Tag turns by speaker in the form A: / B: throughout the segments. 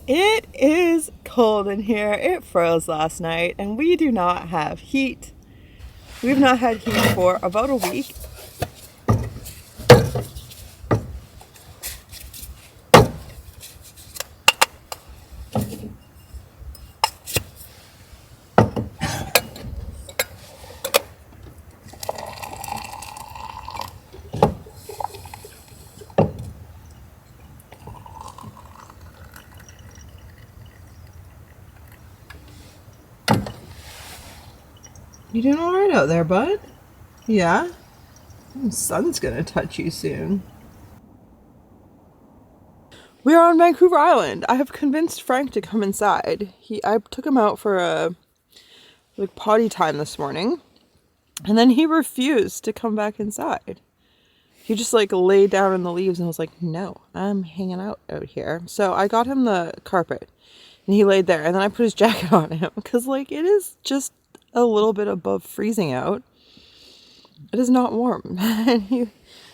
A: It is cold in here. It froze last night and we do not have heat. We've not had heat for about a week. You doing all right out there, bud? Yeah? The sun's gonna touch you soon. We are on Vancouver Island. I have convinced Frank to come inside. I took him out for a potty time this morning, and then he refused to come back inside. He just laid down in the leaves and was like, no, I'm hanging out here. So I got him the carpet and he laid there, and then I put his jacket on him because it is just a little bit above freezing out. It is not warm.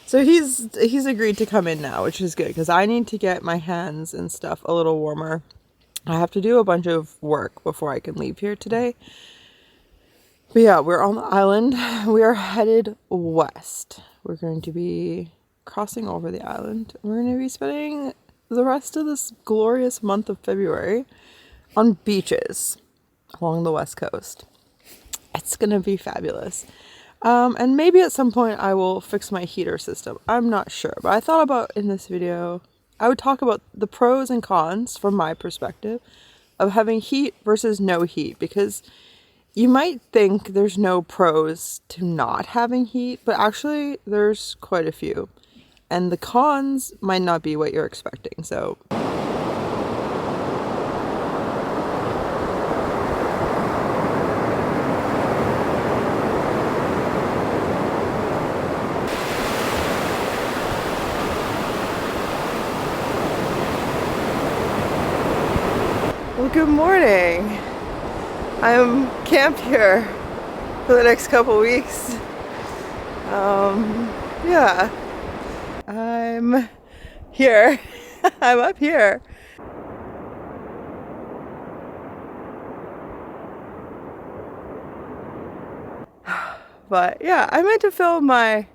A: So he's agreed to come in now, which is good because I need to get my hands and stuff a little warmer. I have to do a bunch of work before I can leave here today. But yeah, we're on the island. We are headed west. We're going to be crossing over the island. We're going to be spending the rest of this glorious month of February on beaches along the west coast. It's going to be fabulous. And maybe at some point I will fix my heater system. I'm not sure, but I thought about in this video, I would talk about the pros and cons from my perspective of having heat versus no heat, because you might think there's no pros to not having heat, but actually there's quite a few. And the cons might not be what you're expecting, so... Well, good morning. I'm camped here for the next couple weeks. Yeah, I'm here. I'm up here. But yeah, I meant to film my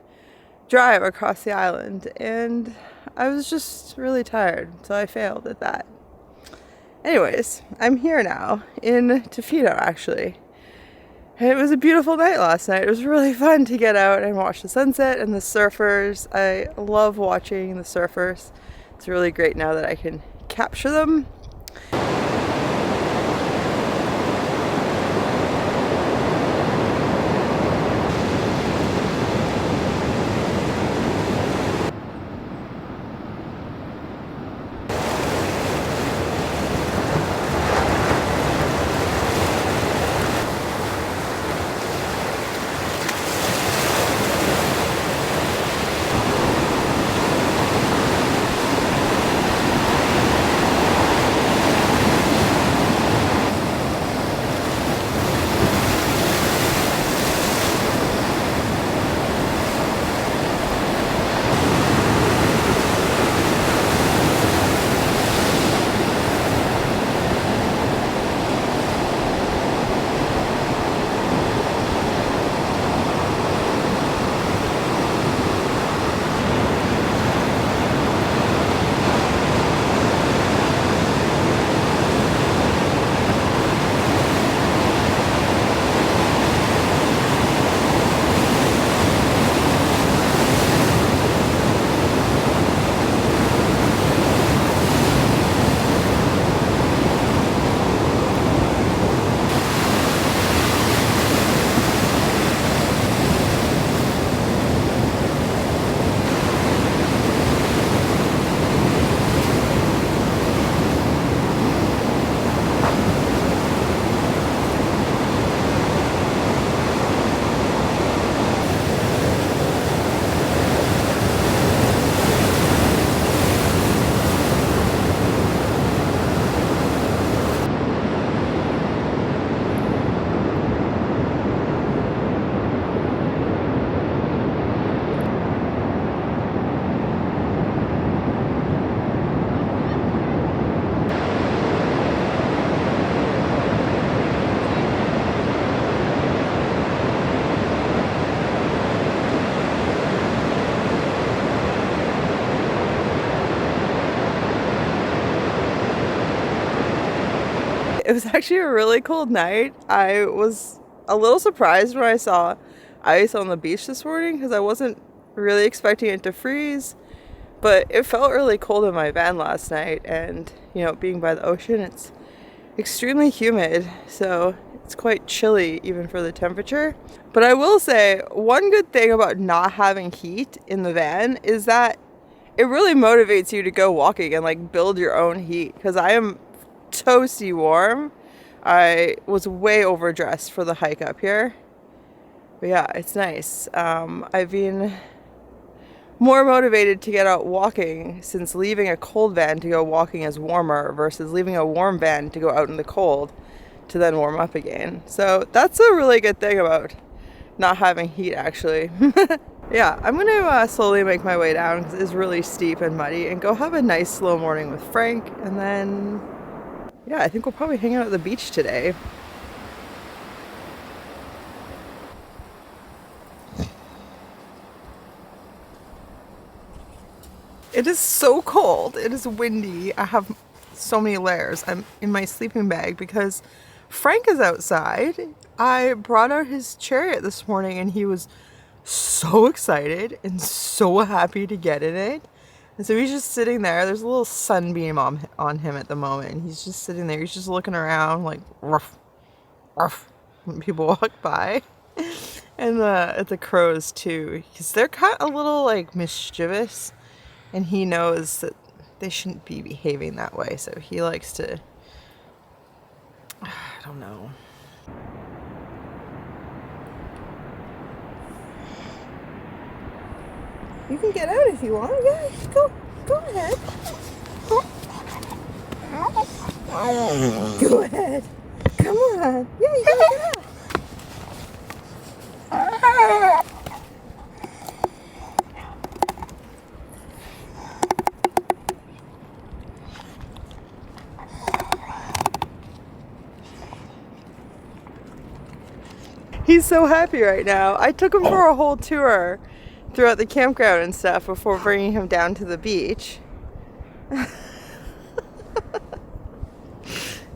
A: drive across the island and I was just really tired, so I failed at that. Anyways, I'm here now in Tofino, actually. And it was a beautiful night last night. It was really fun to get out and watch the sunset and the surfers. I love watching the surfers. It's really great now that I can capture them. It was actually a really cold night. I was a little surprised when I saw ice on the beach this morning because I wasn't really expecting it to freeze, but it felt really cold in my van last night, and you know, being by the ocean, it's extremely humid, so it's quite chilly even for the temperature. But I will say one good thing about not having heat in the van is that it really motivates you to go walking and like build your own heat, because I am toasty warm. I was way overdressed for the hike up here, but yeah, it's nice. I've been more motivated to get out walking since leaving a cold van to go walking is warmer versus leaving a warm van to go out in the cold to then warm up again. So that's a really good thing about not having heat, actually. Yeah, I'm gonna slowly make my way down because it's really steep and muddy, and go have a nice slow morning with Frank, and then yeah, I think we'll probably hang out at the beach today. It is so cold. It is windy. I have so many layers. I'm in my sleeping bag because Frank is outside. I brought out his chariot this morning and he was so excited and so happy to get in it. And so he's just sitting there. There's a little sunbeam on him at the moment. He's just sitting there. He's just looking around like ruff, ruff, when people walk by. And at the crows too, because they're kind of a little like mischievous. And he knows that they shouldn't be behaving that way, so he likes to, I don't know. You can get out if you want. Yeah, go ahead. Go ahead. Come on. Yeah, you can get out. He's so happy right now. I took him for a whole tour throughout the campground and stuff before bringing him down to the beach.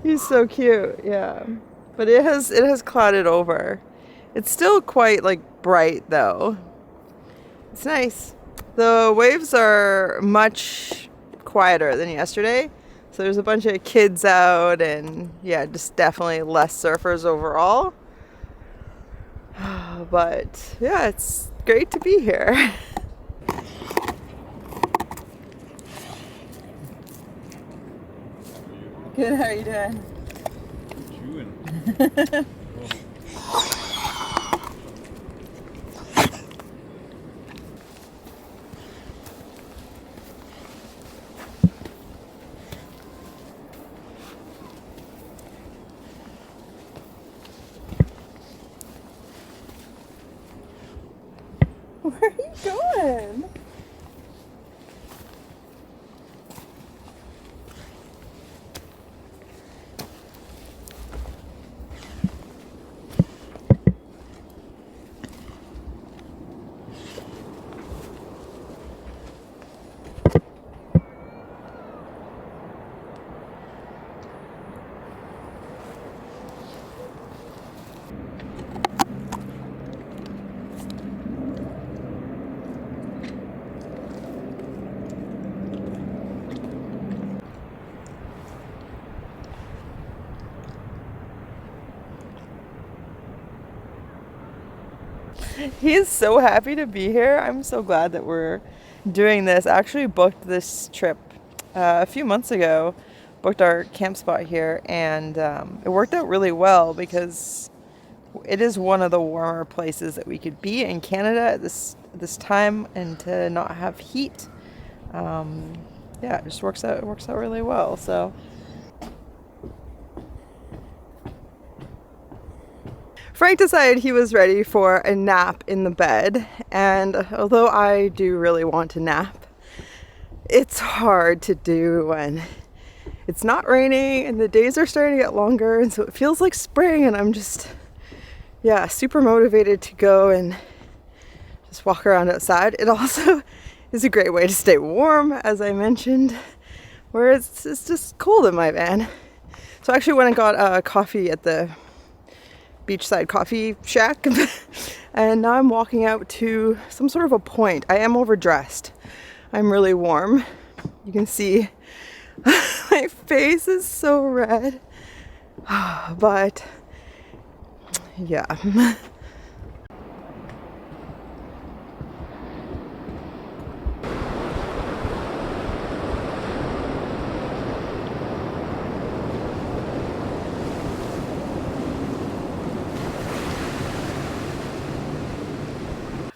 A: He's so cute, yeah. But it has clouded over. It's still quite like bright though. It's nice. The waves are much quieter than yesterday. So there's a bunch of kids out, and yeah, just definitely less surfers overall. But yeah, it's great to be here. Good, how are you doing? Chewing. Where are you going? He is so happy to be here. I'm so glad that we're doing this. I actually booked this trip a few months ago, booked our camp spot here, and it worked out really well because it is one of the warmer places that we could be in Canada at this time, and to not have heat, yeah, it just works out really well. So Frank decided he was ready for a nap in the bed, and although I do really want to nap, it's hard to do when it's not raining and the days are starting to get longer, and so it feels like spring, and I'm just, yeah, super motivated to go and just walk around outside. It also is a great way to stay warm, as I mentioned, where it's just cold in my van. So I actually went and got a coffee at the beachside coffee shack and now I'm walking out to some sort of a point. I am overdressed. I'm really warm. You can see my face is so red. But yeah.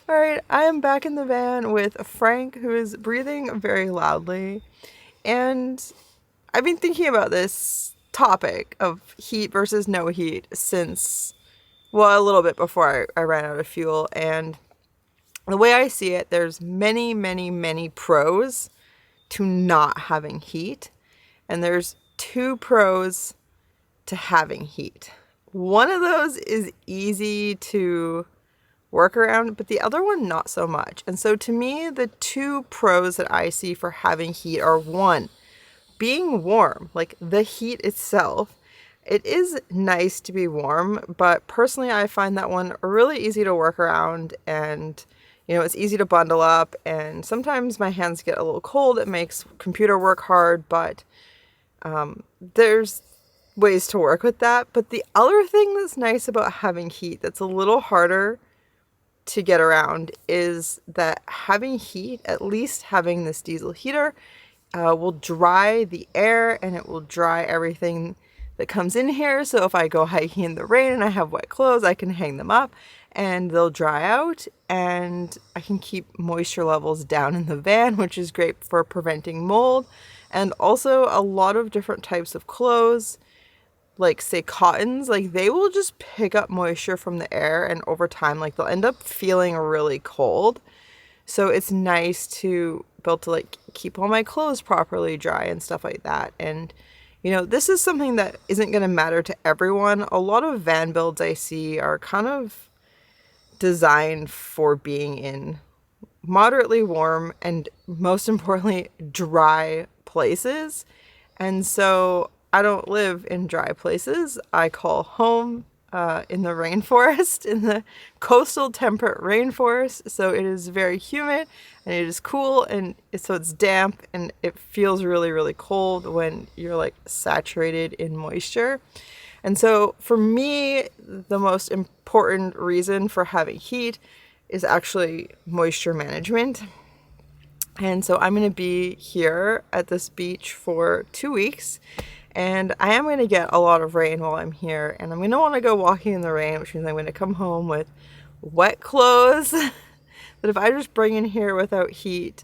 A: Alright, I am back in the van with Frank, who is breathing very loudly, and I've been thinking about this topic of heat versus no heat since, well, a little bit before I ran out of fuel, and the way I see it, there's many pros to not having heat, and there's 2 pros to having heat. One of those is easy to work around, but the other one not so much. And so to me, the 2 pros that I see for having heat are, 1, being warm, like the heat itself. It is nice to be warm, but personally I find that one really easy to work around, and you know, it's easy to bundle up, and sometimes my hands get a little cold. It makes computer work hard, but there's ways to work with that. But the other thing that's nice about having heat that's a little harder to get around is that having heat, at least having this diesel heater, will dry the air, and it will dry everything that comes in here. So if I go hiking in the rain and I have wet clothes, I can hang them up and they'll dry out, and I can keep moisture levels down in the van, which is great for preventing mold. And also a lot of different types of clothes, like say cottons, like they will just pick up moisture from the air, and over time, like they'll end up feeling really cold. So it's nice to be able to like keep all my clothes properly dry and stuff like that. And you know, this is something that isn't going to matter to everyone. A lot of van builds I see are kind of designed for being in moderately warm and, most importantly, dry places. And so I don't live in dry places. I call home in the rainforest, in the coastal temperate rainforest. So it is very humid and it is cool, and so it's damp, and it feels really cold when you're like saturated in moisture. And so for me, the most important reason for having heat is actually moisture management. And so I'm going to be here at this beach for 2 weeks, and I am going to get a lot of rain while I'm here, and I'm going to want to go walking in the rain, which means I'm going to come home with wet clothes that if I just bring in here without heat,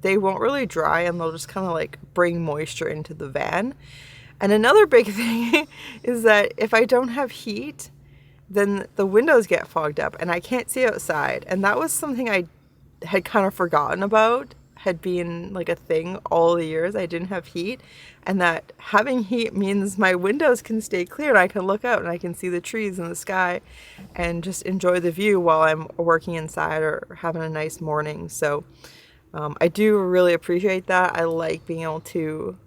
A: they won't really dry, and they'll just kind of like bring moisture into the van. And another big thing is that if I don't have heat, then the windows get fogged up and I can't see outside. And that was something I had kind of forgotten about, had been like a thing all the years I didn't have heat. And that having heat means my windows can stay clear and I can look out and I can see the trees and the sky and just enjoy the view while I'm working inside or having a nice morning. So I do really appreciate that. I like being able to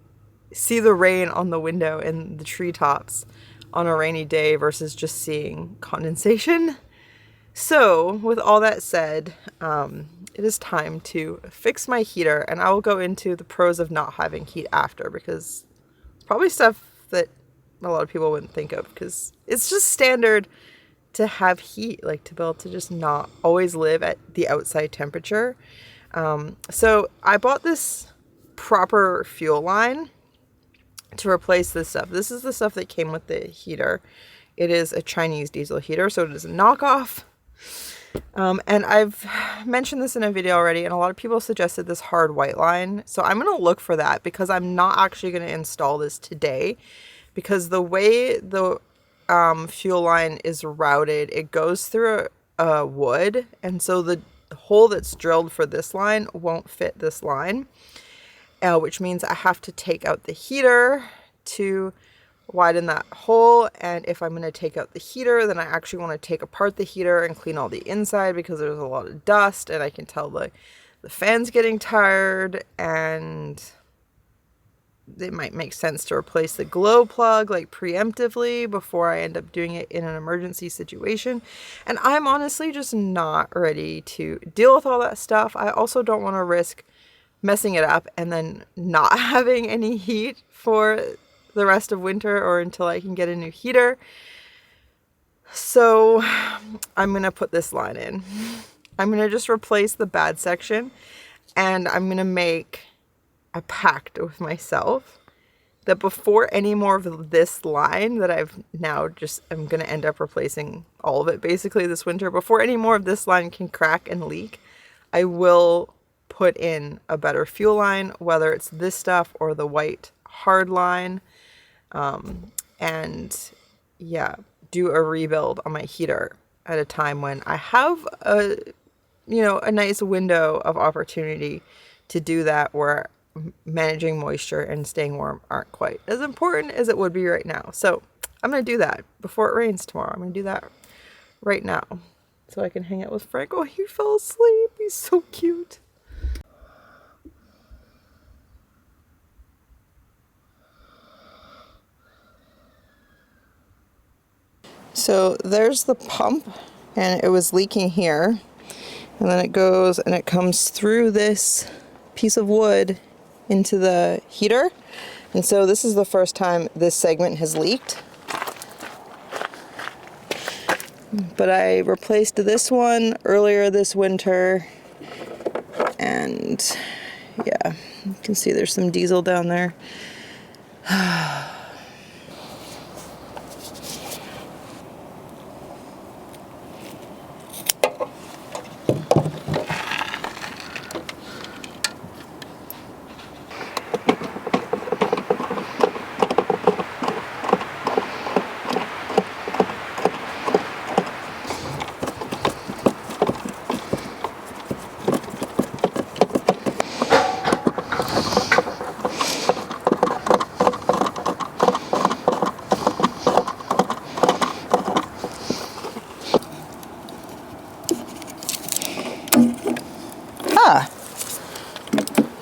A: see the rain on the window and the treetops on a rainy day versus just seeing condensation. So with all that said, it is time to fix my heater, and I will go into the pros of not having heat after, because it's probably stuff that a lot of people wouldn't think of, because it's just standard to have heat, like to be able to just not always live at the outside temperature. So I bought this proper fuel line to replace this stuff. This is the stuff that came with the heater. It is a Chinese diesel heater, so it is a knockoff. And I've mentioned this in a video already, and a lot of people suggested this hard white line. So I'm going to look for that, because I'm not actually going to install this today, because the way the fuel line is routed, it goes through a wood, and so the hole that's drilled for this line won't fit this line. Which means I have to take out the heater to widen that hole. And if I'm going to take out the heater, then I actually want to take apart the heater and clean all the inside, because there's a lot of dust, and I can tell the fan's getting tired, and it might make sense to replace the glow plug like preemptively before I end up doing it in an emergency situation. And I'm honestly just not ready to deal with all that stuff. I also don't want to risk messing it up and then not having any heat for the rest of winter or until I can get a new heater. So I'm going to put this line in. I'm going to just replace the bad section, and I'm going to make a pact with myself that before any more of this line that I've now I'm going to end up replacing all of it basically this winter, before any more of this line can crack and leak, I will put in a better fuel line, whether it's this stuff or the white hard line, and yeah, do a rebuild on my heater at a time when I have a nice window of opportunity to do that, where managing moisture and staying warm aren't quite as important as it would be right now. So I'm going to do that before it rains tomorrow. I'm going to do that right now so I can hang out with Frank. Oh, he fell asleep. He's so cute. So there's the pump, and it was leaking here, and then it goes and it comes through this piece of wood into the heater. And so this is the first time this segment has leaked. But I replaced this one earlier this winter, and yeah, you can see there's some diesel down there.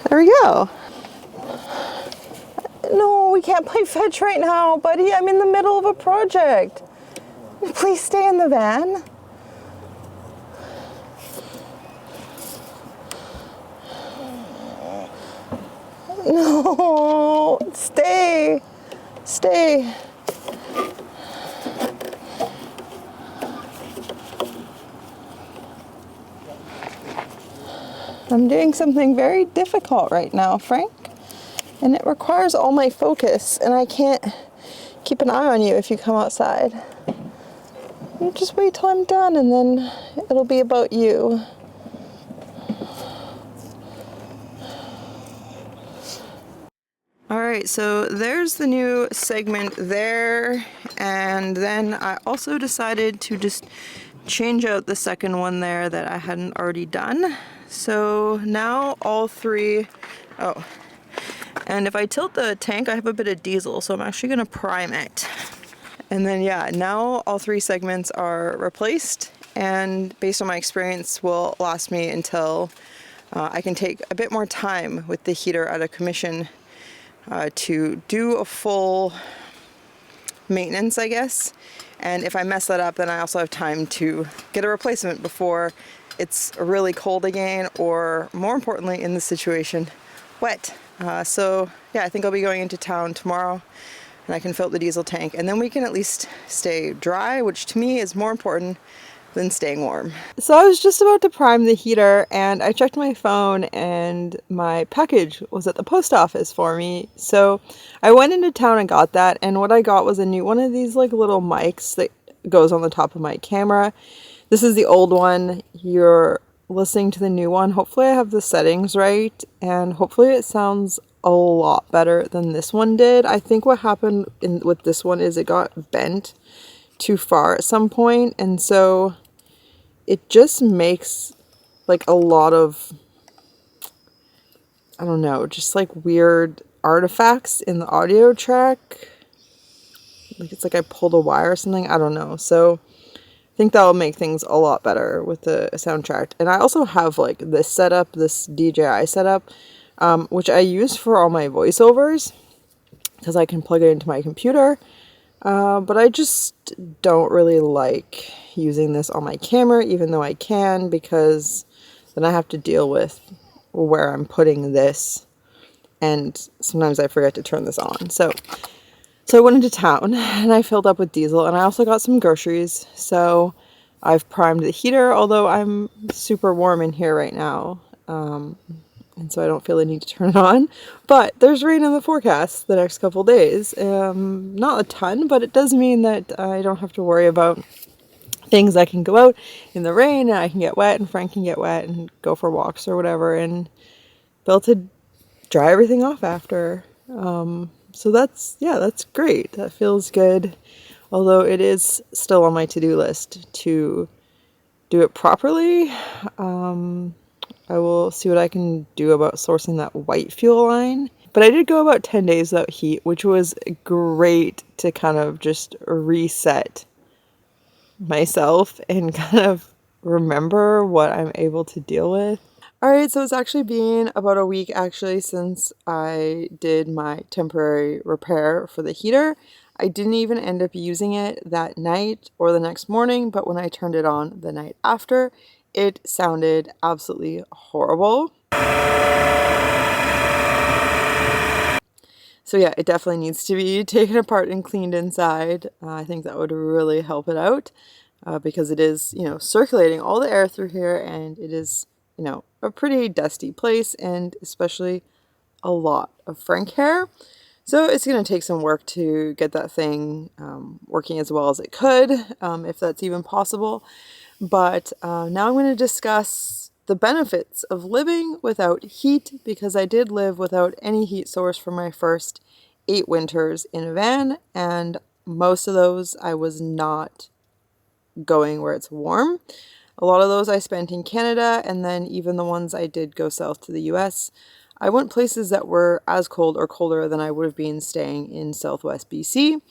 A: There we go. No, we can't play fetch right now, buddy. I'm in the middle of a project. Please stay in the van. No, stay. Stay. I'm doing something very difficult right now, Frank, and it requires all my focus, and I can't keep an eye on you if you come outside. You just wait till I'm done, and then it'll be about you. Alright, so there's the new segment there, and then I also decided to just change out the second one there that I hadn't already done. So now all three, and if I tilt the tank, I have a bit of diesel, so I'm actually going to prime it. And then yeah, now all three segments are replaced, and based on my experience will last me until I can take a bit more time with the heater out of commission to do a full maintenance, I guess. And if I mess that up, then I also have time to get a replacement before it's really cold again, or more importantly in this situation, wet. So yeah, I think I'll be going into town tomorrow, and I can fill up the diesel tank, and then we can at least stay dry, which to me is more important than staying warm. So I was just about to prime the heater, and I checked my phone, and my package was at the post office for me. So I went into town and got that, and what I got was a new one of these like little mics that goes on the top of my camera. This is the old one. You're listening to the new one. Hopefully I have the settings right, and hopefully it sounds a lot better than this one did. I think what happened with this one is it got bent too far at some point, and so it just makes like a lot of, I don't know, just like weird artifacts in the audio track. Like it's like I pulled a wire or something. I don't know. So I think that will make things a lot better with the soundtrack. And I also have like this setup, this DJI setup, which I use for all my voiceovers. because I can plug it into my computer. But I just don't really like using this on my camera, even though I can, because then I have to deal with where I'm putting this, and sometimes I forget to turn this on. So I went into town and I filled up with diesel, and I also got some groceries. So I've primed the heater, although I'm super warm in here right now. And so I don't feel the need to turn it on. But there's rain in the forecast the next couple days. Not a ton, but it does mean that I don't have to worry about things. I can go out in the rain and I can get wet, and Frank can get wet and go for walks or whatever, and be able to dry everything off after. So that's great. That feels good. Although it is still on my to-do list to do it properly. I will see what I can do about sourcing that white fuel line. But I did go about 10 days without heat, which was great to kind of just reset myself and kind of remember what I'm able to deal with. Alright, so it's actually been about a week actually since I did my temporary repair for the heater. I didn't even end up using it that night or the next morning, but when I turned it on the night after, it sounded absolutely horrible. So yeah, it definitely needs to be taken apart and cleaned inside. I think that would really help it out because it is, circulating all the air through here, and it is, a pretty dusty place, and especially a lot of Frank hair. So it's going to take some work to get that thing working as well as it could, if that's even possible. But now I'm going to discuss the benefits of living without heat, because I did live without any heat source for my first 8 winters in a van, and most of those I was not going where it's warm. A lot of those I spent in Canada, and then even the ones I did go south to the US, I went places that were as cold or colder than I would have been staying in Southwest BC.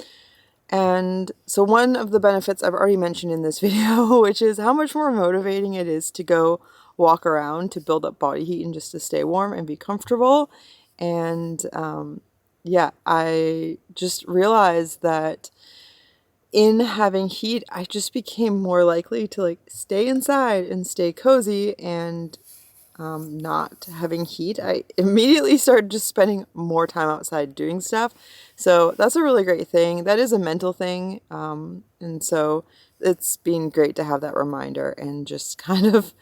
A: And so one of the benefits I've already mentioned in this video, which is how much more motivating it is to go walk around to build up body heat and just to stay warm and be comfortable. And yeah, I just realized that in having heat, I just became more likely to stay inside and stay cozy, and not having heat, I immediately started just spending more time outside doing stuff. So that's a really great thing. That is a mental thing. And so it's been great to have that reminder and just kind of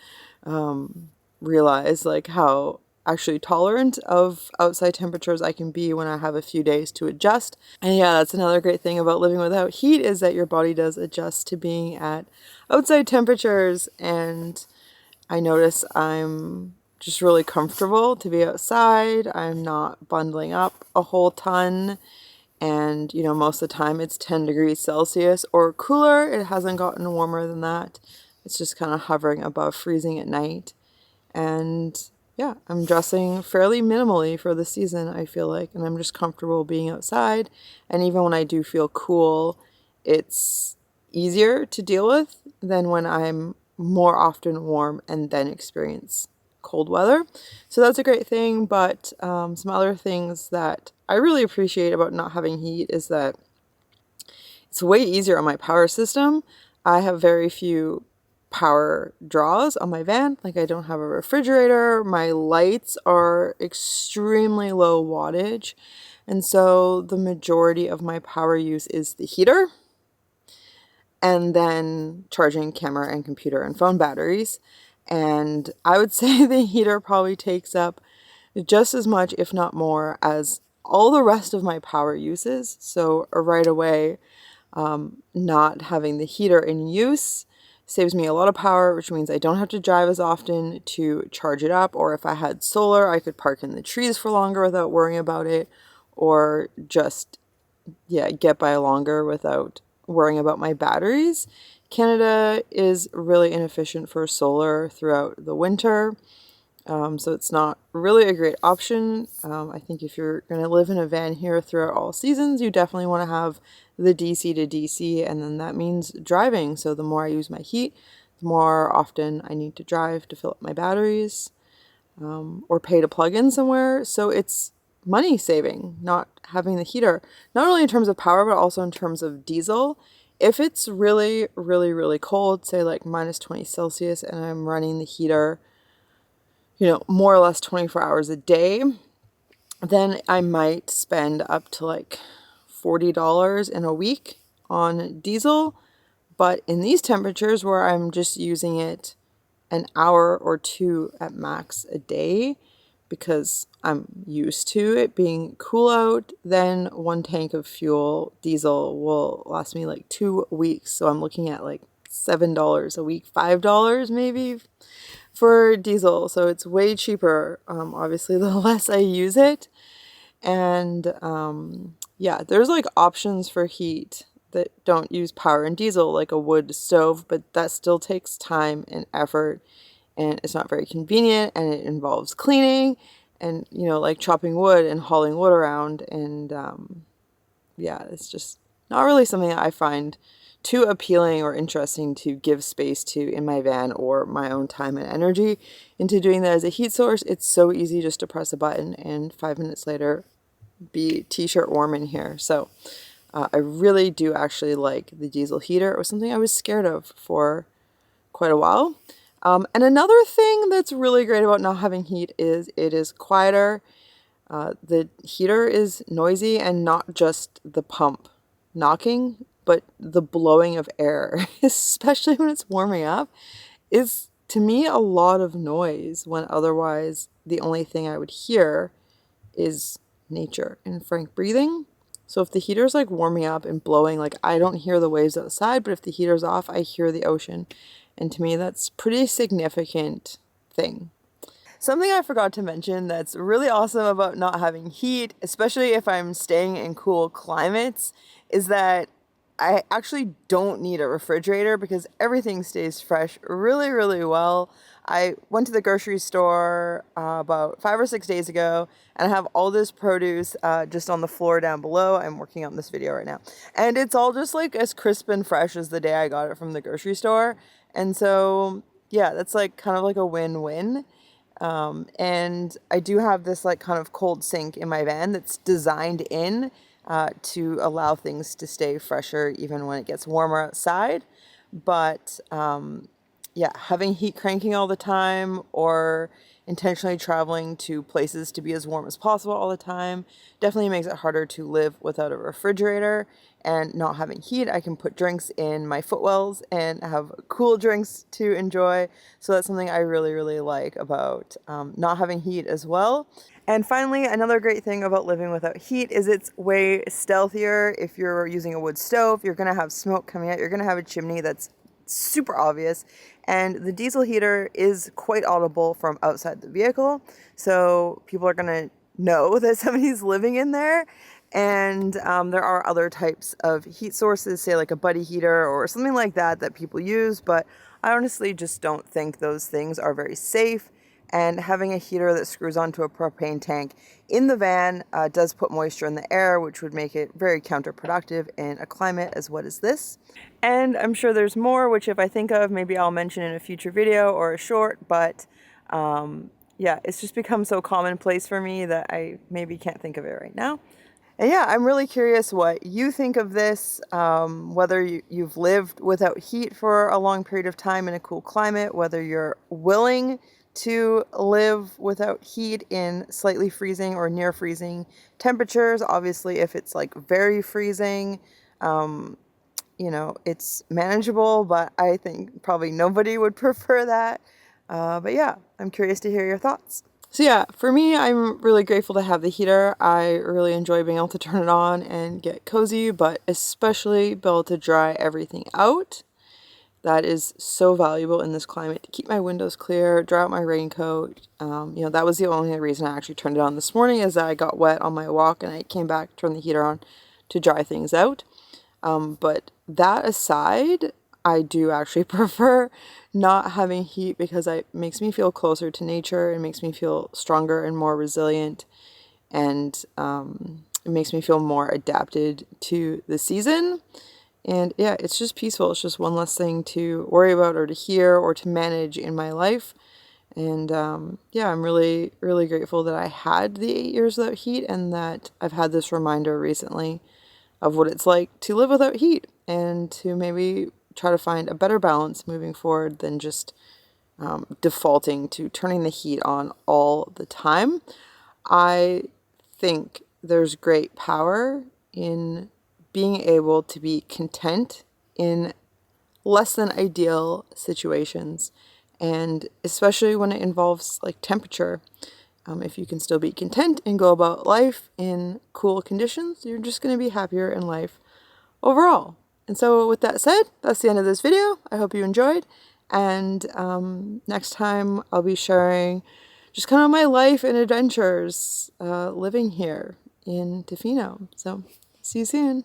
A: realize how actually tolerant of outside temperatures I can be when I have a few days to adjust. And yeah, that's another great thing about living without heat, is that your body does adjust to being at outside temperatures. And I notice I'm just really comfortable to be outside. I'm not bundling up a whole ton. And, most of the time it's 10 degrees Celsius or cooler. It hasn't gotten warmer than that. It's just kind of hovering above freezing at night. And yeah, I'm dressing fairly minimally for the season, I feel like. And I'm just comfortable being outside. And even when I do feel cool, it's easier to deal with than when I'm more often warm and then experience cold weather. So that's a great thing. But some other things that I really appreciate about not having heat is that it's way easier on my power system. I have very few power draws on my van. I don't have a refrigerator. My lights are extremely low wattage. And so the majority of my power use is the heater, and then charging camera and computer and phone batteries. And I would say the heater probably takes up just as much, if not more, as all the rest of my power uses. So right away, not having the heater in use saves me a lot of power, which means I don't have to drive as often to charge it up. Or if I had solar, I could park in the trees for longer without worrying about it, or just, get by longer without worrying about my batteries. Canada is really inefficient for solar throughout the winter. So it's not really a great option. I think if you're going to live in a van here throughout all seasons, you definitely want to have the DC to DC, and then that means driving. So the more I use my heat, the more often I need to drive to fill up my batteries, or pay to plug in somewhere. So it's money saving, not having the heater, not only in terms of power, but also in terms of diesel. If it's really, really, really cold, say like minus 20 Celsius, and I'm running the heater, more or less 24 hours a day, then I might spend up to like $40 in a week on diesel. But in these temperatures where I'm just using it an hour or two at max a day, because I'm used to it being cool out, then one tank of fuel diesel will last me like 2 weeks. So I'm looking at like $7 a week, $5 maybe for diesel. So it's way cheaper, obviously, the less I use it. And yeah, there's like options for heat that don't use power and diesel, like a wood stove, but that still takes time and effort, and it's not very convenient, and it involves cleaning and, like chopping wood and hauling wood around. And yeah, it's just not really something I find too appealing or interesting to give space to in my van or my own time and energy into doing that as a heat source. It's so easy just to press a button and 5 minutes later be t-shirt warm in here. So I really do actually like the diesel heater. It was something I was scared of for quite a while. And another thing that's really great about not having heat is it is quieter. The heater is noisy, and not just the pump knocking, but the blowing of air, especially when it's warming up, is to me a lot of noise, when otherwise the only thing I would hear is nature and Frank breathing. So if the heater's like warming up and blowing, like I don't hear the waves outside, but if the heater's off, I hear the ocean. And to me, that's a pretty significant thing. Something I forgot to mention that's really awesome about not having heat, especially if I'm staying in cool climates, is that I actually don't need a refrigerator because everything stays fresh really, really well. I went to the grocery store about 5 or 6 days ago, and I have all this produce just on the floor down below. I'm working on this video right now. And it's all just like as crisp and fresh as the day I got it from the grocery store. And so, yeah, that's like kind of like a win-win. And I do have this like kind of cold sink in my van that's designed in to allow things to stay fresher even when it gets warmer outside. But yeah, having heat cranking all the time, or intentionally traveling to places to be as warm as possible all the time, definitely makes it harder to live without a refrigerator. And not having heat, I can put drinks in my footwells and have cool drinks to enjoy. So that's something I really, really like about not having heat as well. And finally, another great thing about living without heat is it's way stealthier. If you're using a wood stove, you're going to have smoke coming out. You're going to have a chimney that's super obvious. And the diesel heater is quite audible from outside the vehicle. So people are going to know that somebody's living in there. And there are other types of heat sources, say like a buddy heater or something like that, that people use. But I honestly just don't think those things are very safe. And having a heater that screws onto a propane tank in the van does put moisture in the air, which would make it very counterproductive in a climate as wet as this. And I'm sure there's more, which if I think of, maybe I'll mention in a future video or a short, but yeah, it's just become so commonplace for me that I maybe can't think of it right now. And yeah, I'm really curious what you think of this, whether you've lived without heat for a long period of time in a cool climate, whether you're willing to live without heat in slightly freezing or near freezing temperatures. Obviously, if it's like very freezing, it's manageable, but I think probably nobody would prefer that. But yeah, I'm curious to hear your thoughts. So yeah, for me, I'm really grateful to have the heater. I really enjoy being able to turn it on and get cozy, but especially be able to dry everything out. That is so valuable in this climate, to keep my windows clear, dry out my raincoat. That was the only reason I actually turned it on this morning, is that I got wet on my walk and I came back, turned the heater on to dry things out. But that aside, I do actually prefer not having heat because it makes me feel closer to nature. It makes me feel stronger and more resilient. And it makes me feel more adapted to the season. And yeah, it's just peaceful. It's just one less thing to worry about or to hear or to manage in my life. And yeah, I'm really, really grateful that I had the 8 years without heat, and that I've had this reminder recently of what it's like to live without heat, and to maybe try to find a better balance moving forward than just defaulting to turning the heat on all the time. I think there's great power in being able to be content in less than ideal situations, and especially when it involves like temperature. If you can still be content and go about life in cool conditions, you're just going to be happier in life overall. And so with that said, that's the end of this video. I hope you enjoyed, and next time I'll be sharing just kind of my life and adventures living here in Tofino. So see you soon.